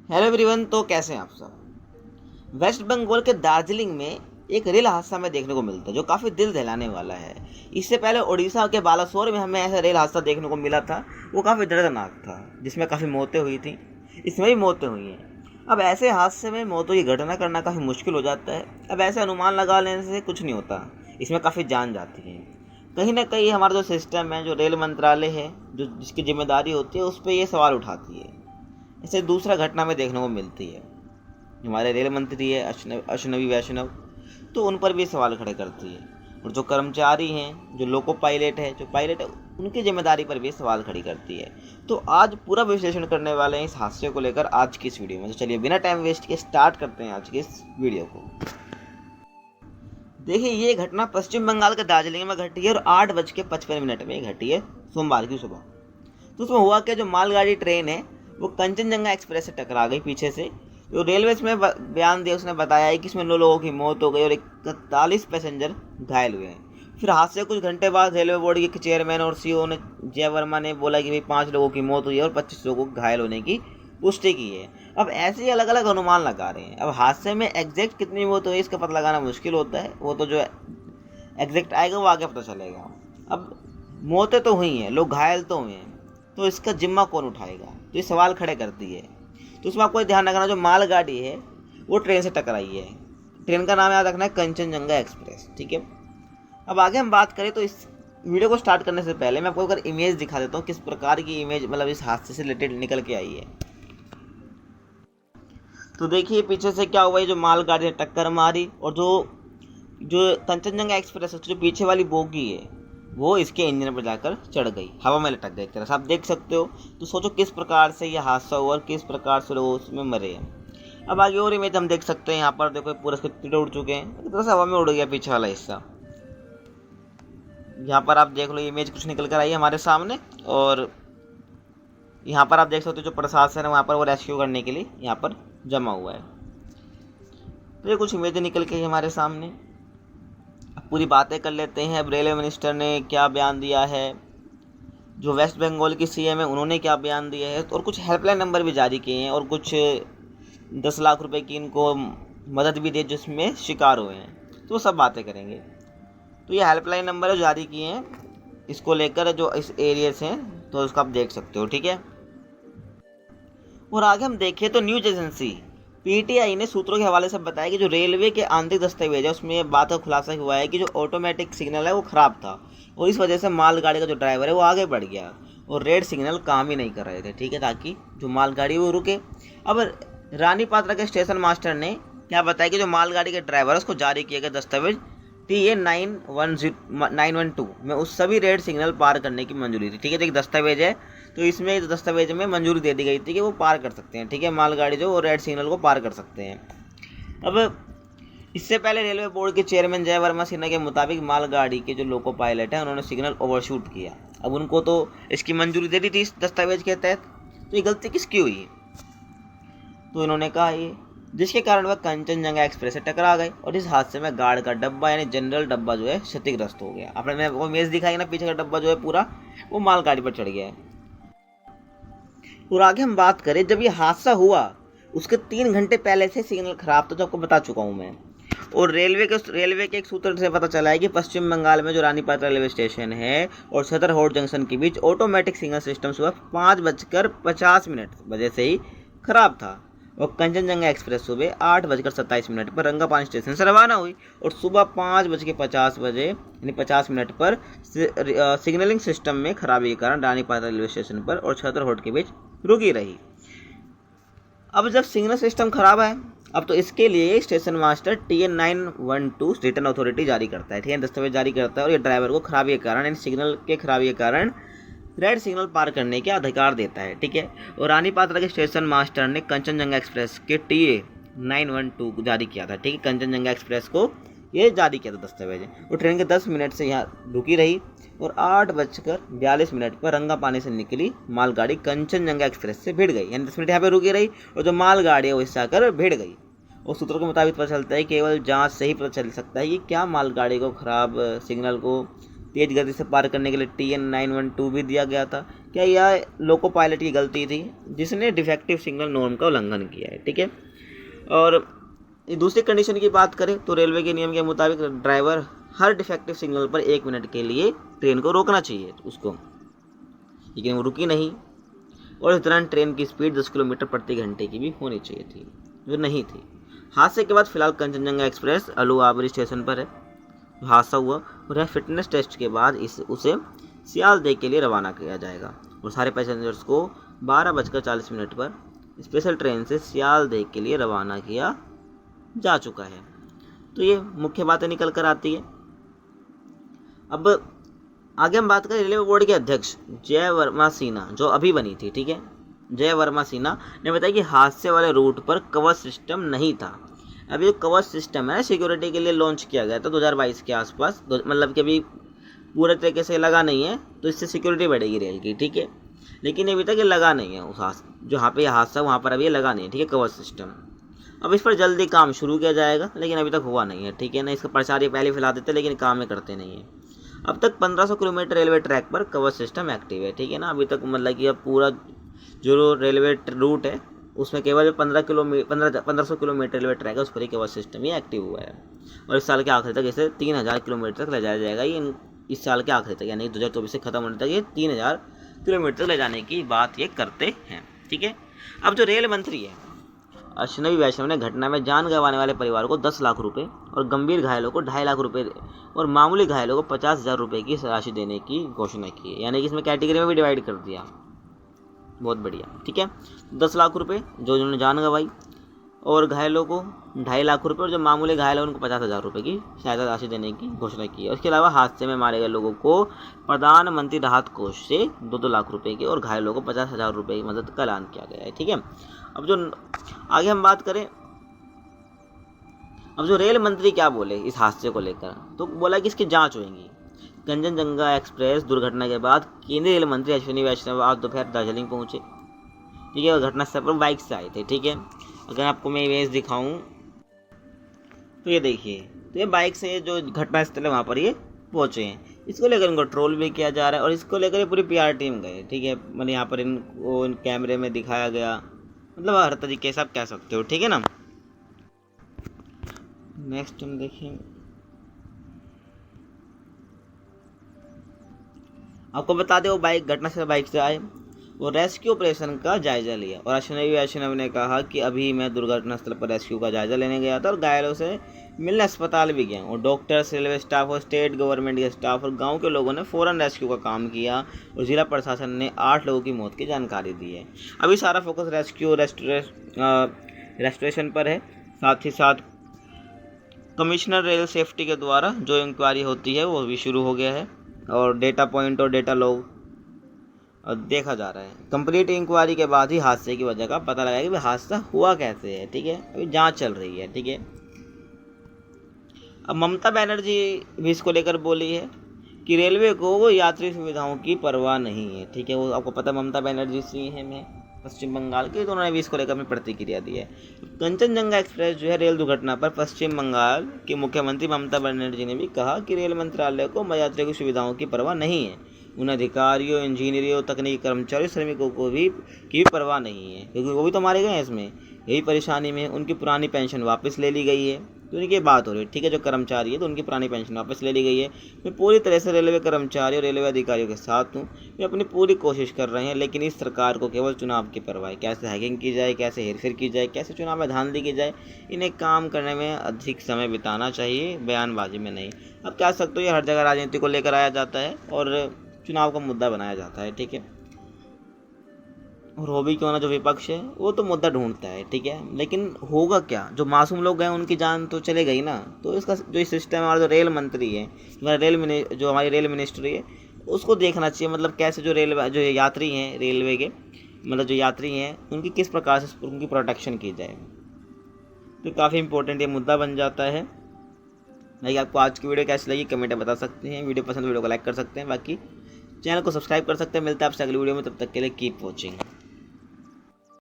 Hello everyone. तो कैसे हैं आप सब। वेस्ट बंगाल के दार्जिलिंग में एक रेल हादसा हमें देखने को मिलता है जो काफ़ी दिल दहलाने वाला है। इससे पहले उड़ीसा के बालासोर में हमें ऐसा रेल हादसा देखने को मिला था, वो काफ़ी दर्दनाक था, जिसमें काफ़ी मौतें हुई थी। इसमें भी मौतें हुई हैं। अब ऐसे हादसे में मौतों की घटना करना काफ़ी मुश्किल हो जाता है। अब ऐसे अनुमान लगा लेने से कुछ नहीं होता, इसमें काफ़ी जान जाती है। कहीं ना कहीं हमारा जो सिस्टम है, जो रेल मंत्रालय है, जो जिसकी जिम्मेदारी होती है, उस पर ये सवाल उठाती है। इसे दूसरा घटना में देखने को मिलती है। हमारे रेल मंत्री है अश्विनी वैष्णव, तो उन पर भी सवाल खड़े करती है। और जो कर्मचारी हैं, जो लोको पायलट है, जो पायलट है, उनकी जिम्मेदारी पर भी सवाल खड़ी करती है। तो आज पूरा विश्लेषण करने वाले हैं इस हादसे को लेकर आज की इस वीडियो में। तो चलिए बिना टाइम वेस्ट के स्टार्ट करते हैं आज की इस वीडियो को। देखिए, ये घटना पश्चिम बंगाल के दार्जिलिंग में घटी है और 8:55 में घटी है, सोमवार की सुबह। तो उसमें हुआ क्या, जो मालगाड़ी ट्रेन है वो कंचनजंगा एक्सप्रेस से टकरा गई पीछे से। जो रेलवे में बयान दिया, उसने बताया है कि इसमें 9 लोगों की मौत हो गई और 41 पैसेंजर घायल हुए हैं। फिर हादसे से कुछ घंटे बाद रेलवे बोर्ड के चेयरमैन और सीईओ ने जय वर्मा ने बोला कि भाई 5 लोगों की मौत हुई है और 25 लोगों को घायल होने की पुष्टि की है। अब ऐसे ही अलग अलग अनुमान लगा रहे हैं। अब हादसे में एग्जैक्ट कितनी मौत हुई इसका पता लगाना मुश्किल होता है, वो तो जो एग्जैक्ट आएगा वो आगे पता चलेगा। अब मौतें तो हुई हैं, लोग घायल तो हुए हैं, तो इसका जिम्मा कौन उठाएगा, तो ये सवाल खड़े करती है। तो इसमें आपको ध्यान रखना, जो मालगाड़ी है वो ट्रेन से टकराई है। ट्रेन का नाम याद रखना है कंचनजंगा एक्सप्रेस, ठीक है। अब आगे हम बात करें तो इस वीडियो को स्टार्ट करने से पहले मैं आपको अगर इमेज दिखा देता हूँ, किस प्रकार की इमेज मतलब इस हादसे से रिलेटेड निकल के आई है। तो देखिए पीछे से क्या हुआ है, जो मालगाड़ी ने टक्कर मारी और जो जो कंचनजंगा एक्सप्रेस है, जो पीछे वाली बोगी है, वो इसके इंजन पर जाकर चढ़ गई, हवा में लटक गई एक तरह से, आप देख सकते हो। तो सोचो किस प्रकार से यह हादसा हुआ और किस प्रकार से लोग उसमें मरे हैं। अब आगे और इमेज हम देख सकते हैं। यहाँ पर देखो पूरे इसके टीटे उड़ चुके हैं, एक तरह से हवा में उड़ गया पीछे वाला हिस्सा। यहाँ पर आप देख लो, इमेज कुछ निकल कर आई है हमारे सामने। और यहाँ पर आप देख सकते हो जो प्रशासन है वहाँ पर वो रेस्क्यू करने के लिए यहाँ पर जमा हुआ है। तो ये कुछ इमेज निकल के हमारे सामने। पूरी बातें कर लेते हैं। अब रेलवे मिनिस्टर ने क्या बयान दिया है, जो वेस्ट बंगाल की सीएम है उन्होंने क्या बयान दिया है, और कुछ हेल्पलाइन नंबर भी जारी किए हैं और कुछ 10 लाख रुपए की इनको मदद भी दी जिसमें शिकार हुए हैं। तो सब बातें करेंगे। तो ये हेल्पलाइन नंबर जारी किए हैं इसको लेकर, जो इस एरिया से हैं, तो उसको आप देख सकते हो, ठीक है। और आगे हम देखें तो न्यूज एजेंसी पीटीआई ने सूत्रों के हवाले से बताया कि जो रेलवे के आंतरिक दस्तावेज है उसमें ये बात का खुलासा हुआ है कि जो ऑटोमेटिक सिग्नल है वो ख़राब था और इस वजह से मालगाड़ी का जो ड्राइवर है वो आगे बढ़ गया और रेड सिग्नल काम ही नहीं कर रहे थे, ठीक है, ताकि जो मालगाड़ी वो रुके। अब रानी पात्रा के स्टेशन मास्टर ने क्या बताया कि जो मालगाड़ी के ड्राइवर है उसको जारी किए गए दस्तावेज TA 912 में उस सभी रेड सिग्नल पार करने की मंजूरी थी, ठीक है। तो एक दस्तावेज है, तो इसमें इस दस्तावेज में मंजूरी दे दी गई थी कि वो पार कर सकते हैं, ठीक है, मालगाड़ी जो वो रेड सिग्नल को पार कर सकते हैं। अब इससे पहले रेलवे बोर्ड के चेयरमैन जय वर्मा सिन्हा के मुताबिक मालगाड़ी के जो लोको पायलट हैं उन्होंने सिग्नल ओवरशूट किया। अब उनको तो इसकी मंजूरी दे दी थी इस दस्तावेज के तहत, तो ये गलती किसकी हुई? तो इन्होंने कहा ये जिसके कारण वह कंचनजंगा एक्सप्रेस से टकरा गए और इस हादसे में गार्ड का डब्बा यानी जनरल डब्बा जो है क्षतिग्रस्त हो गया। आपने मैं वो इमेज दिखाई ना, पीछे का डब्बा जो है पूरा वो मालगाड़ी पर चढ़ गया है। और आगे हम बात करें, जब ये हादसा हुआ उसके 3 घंटे पहले से सिग्नल खराब था, जो आपको बता चुका हूँ मैं। और रेलवे के एक सूत्र से पता चला है कि पश्चिम बंगाल में जो रानीपात्रा रेलवे स्टेशन है और सदर हाट जंक्शन के बीच ऑटोमेटिक सिग्नल सिस्टम सुबह 5:50 बजे से ही खराब था और कंचनजंगा एक्सप्रेस सुबह 8:27 पर रंगापानी स्टेशन से रवाना हुई और सुबह 5:50 यानी 50 पर सिग्नलिंग सिस्टम में खराबी के कारण रानीपात्रा रेलवे स्टेशन पर और छतरहोट के बीच रुकी रही। अब जब सिग्नल सिस्टम खराब है, अब तो इसके लिए station master TA 912 return authority जारी करता है, ठीक है, दस्तावेज जारी करता है और ये ड्राइवर को खराबी के कारण यानी सिग्नल के खराबी के कारण रेड सिग्नल पार करने के अधिकार देता है, ठीक है। और रानी पात्रा के स्टेशन मास्टर ने कंचनजंगा एक्सप्रेस के TA 912 जारी किया था, ठीक है, कंचनजंगा एक्सप्रेस को ये जारी किया था दस्तावेज। और ट्रेन के 10 मिनट से यहाँ रुकी रही और 8:42 पर रंगापानी से निकली मालगाड़ी कंचनजंगा एक्सप्रेस से भिड़ गई, यानी 10 मिनट यहाँ पे रुकी रही और जो मालगाड़ी है वो इससे आकर भिड़ गई। और सूत्रों के मुताबिक पता चलता है केवल जांच से ही पता चल सकता है कि क्या मालगाड़ी को खराब सिग्नल को तेज गति से पार करने के लिए TN912 भी दिया गया था। क्या यह लोको पायलट की गलती थी जिसने डिफेक्टिव सिग्नल नॉर्म का उल्लंघन किया है, ठीक है। और दूसरी कंडीशन की बात करें तो रेलवे के नियम के मुताबिक ड्राइवर हर डिफेक्टिव सिग्नल पर 1 मिनट के लिए ट्रेन को रोकना चाहिए उसको, लेकिन वो रुकी नहीं। और इस दौरान ट्रेन की स्पीड 10 किलोमीटर प्रति घंटे की भी होनी चाहिए थी, जो नहीं थी। हादसे के बाद फिलहाल कंचनजंगा एक्सप्रेस अलुआबरी स्टेशन पर है। हादसा हुआ और यह फिटनेस टेस्ट के बाद उसे सियालदेह के लिए रवाना किया जाएगा और सारे पैसेंजर्स को 12:40 पर स्पेशल ट्रेन से सियालदेह के लिए रवाना किया जा चुका है। तो ये मुख्य बातें निकल कर आती है। अब आगे हम बात करें रेलवे बोर्ड के अध्यक्ष जय वर्मा सिन्हा, जो अभी बनी थी, ठीक है। जय वर्मा सिन्हा ने बताया कि हादसे वाले रूट पर कवच सिस्टम नहीं था। अभी जो कवच सिस्टम है सिक्योरिटी के लिए लॉन्च किया गया था 2022 के आसपास, मतलब कि अभी पूरे तरीके से लगा नहीं है, तो इससे सिक्योरिटी बढ़ेगी रेल की, ठीक है। लेकिन अभी तक ये लगा नहीं है, उस जहाँ पे हादसा वहाँ पर अभी लगा नहीं है, ठीक है, कवच सिस्टम। अब इस पर जल्दी काम शुरू किया जाएगा, लेकिन अभी तक हुआ नहीं है, ठीक है ना। इसका प्रचार ये पहले फैला देते लेकिन काम में करते नहीं है। अब तक 1500 किलोमीटर रेलवे ट्रैक पर कवच सिस्टम एक्टिव है, ठीक है ना। अभी तक मतलब कि अब पूरा जो रेलवे रूट है उसमें केवल 1500 किलोमीटर रेलवे ट्रैक है, उस पर ही कवच सिस्टम ही एक्टिव हुआ है। और इस साल के आखिर तक इसे 3000 किलोमीटर तक ले जाया जाएगा। ये इस साल के आखिर तक यानी 2024 से खत्म होने तक ये 3000 किलोमीटर तक ले जाने की बात ये करते हैं, ठीक है। अब जो रेल मंत्री है अश्विनी वैष्णव ने घटना में जान गंवाने वाले परिवार को 10 लाख रुपए और गंभीर घायलों को 2.5 लाख रुपए और मामूली घायलों को 50,000 रुपये की राशि देने की घोषणा की है। यानी कि इसमें कैटेगरी में भी डिवाइड कर दिया, बहुत बढ़िया, ठीक है। 10 लाख रुपए जो जिन्होंने जान गंवाई और घायलों को 2.5 लाख रुपए और जो मामूली घायल है उनको 50,000 रुपये की सहायता राशि देने की घोषणा की है। उसके अलावा हादसे में मारे गए लोगों को प्रधानमंत्री राहत कोष से 2-2 लाख रुपए की और घायलों को 50,000 रुपये की मदद का ऐलान किया गया है, ठीक है। अब जो आगे हम बात करें, अब जो रेल मंत्री क्या बोले इस हादसे को लेकर, तो बोला कि इसकी जांच होगी। कंचनजंगा एक्सप्रेस दुर्घटना के बाद केंद्रीय रेल मंत्री अश्विनी वैष्णव आज दोपहर दार्जिलिंग पहुंचे, ठीक है। और घटनास्थल पर बाइक से आए थे, ठीक है। अगर आपको मैं इमेज दिखाऊं तो ये देखिए, तो ये बाइक से जो घटनास्थल है वहाँ पर ये पहुँचे हैं। इसको लेकर इनको ट्रोल भी किया जा रहा है और इसको लेकर ये पूरी PR टीम गए, ठीक है। मैंने यहाँ पर इनको कैमरे में दिखाया गया, मतलब हर तरीके से आप कह सकते हो, ठीक है ना। नेक्स्ट हम देखें, आपको बता दें वो घटना से बाइक से आए, वो रेस्क्यू ऑपरेशन का जायजा लिया और अश्विनी वैष्णव ने कहा कि अभी मैं दुर्घटना स्थल पर रेस्क्यू का जायजा लेने गया था और घायलों से मिलने अस्पताल भी गया और डॉक्टर्स, रेलवे स्टाफ और स्टेट गवर्नमेंट के स्टाफ और गांव के लोगों ने फ़ौरन रेस्क्यू का काम किया और जिला प्रशासन ने 8 लोगों की मौत की जानकारी दी है। अभी सारा फोकस रेस्क्यू रेस्टोरेशन पर है। साथ ही साथ कमिश्नर रेल सेफ्टी के द्वारा जो इंक्वायरी होती है वो भी शुरू हो गया है और डेटा पॉइंट और डेटा लॉग देखा जा रहा है। कंप्लीट इंक्वायरी के बाद ही हादसे की वजह का पता लगाया कि हादसा हुआ कैसे है, ठीक है। अभी जांच चल रही है, ठीक है। अब ममता बनर्जी भी इसको लेकर बोली है कि रेलवे को यात्री सुविधाओं की परवाह नहीं है, ठीक है। वो आपको पता ममता बनर्जी CM है पश्चिम बंगाल की, तो उन्होंने भी इसको लेकर अपनी प्रतिक्रिया दी है। कंचनजंगा एक्सप्रेस जो है रेल दुर्घटना पर पश्चिम बंगाल के मुख्यमंत्री ममता बनर्जी ने भी कहा कि रेल मंत्रालय को यात्रियों की सुविधाओं की परवाह नहीं है। उन अधिकारियों, इंजीनियरों, तकनीकी कर्मचारियों, श्रमिकों को भी की परवाह नहीं है, क्योंकि वो भी तो मारे गए हैं इसमें, यही परेशानी में। उनकी पुरानी पेंशन वापस ले ली गई है, तो उनकी बात हो रही है, ठीक है। जो कर्मचारी है तो उनकी पुरानी पेंशन वापस ले ली गई है। मैं पूरी तरह से रेलवे कर्मचारी और रेलवे अधिकारियों के साथ हूँ, वे अपनी पूरी कोशिश कर रहे हैं, लेकिन इस सरकार को केवल चुनाव की परवाह है। कैसे हैकिंग की जाए, कैसे हेरफेर की जाए, कैसे चुनाव में धांधली की जाए, इन्हें काम करने में अधिक समय बिताना चाहिए, बयानबाजी में नहीं। अब क्या सकते हो, ये हर जगह राजनीति को लेकर आया जाता है और चुनाव का मुद्दा बनाया जाता है, ठीक है। और हो भी क्यों ना, जो विपक्ष है वो तो मुद्दा ढूंढता है, ठीक है। लेकिन होगा क्या, जो मासूम लोग गए उनकी जान तो चले गई ना। तो इसका जो सिस्टम हमारा जो रेल मंत्री है, जो हमारी रेल मिनिस्ट्री है, उसको देखना चाहिए। मतलब कैसे जो यात्री हैं रेलवे के, मतलब जो यात्री हैं उनकी किस प्रकार से उनकी प्रोटेक्शन की जाए, तो काफ़ी इंपॉर्टेंट ये मुद्दा बन जाता है। भाई आपको आज की वीडियो कैसी लगी कमेंट में बता सकते हैं। वीडियो पसंद वीडियो को लाइक कर सकते हैं, बाकी चैनल को सब्सक्राइब कर सकते हैं। मिलते हैं आपसे अगली वीडियो में, तब तक के लिए कीप वॉचिंग।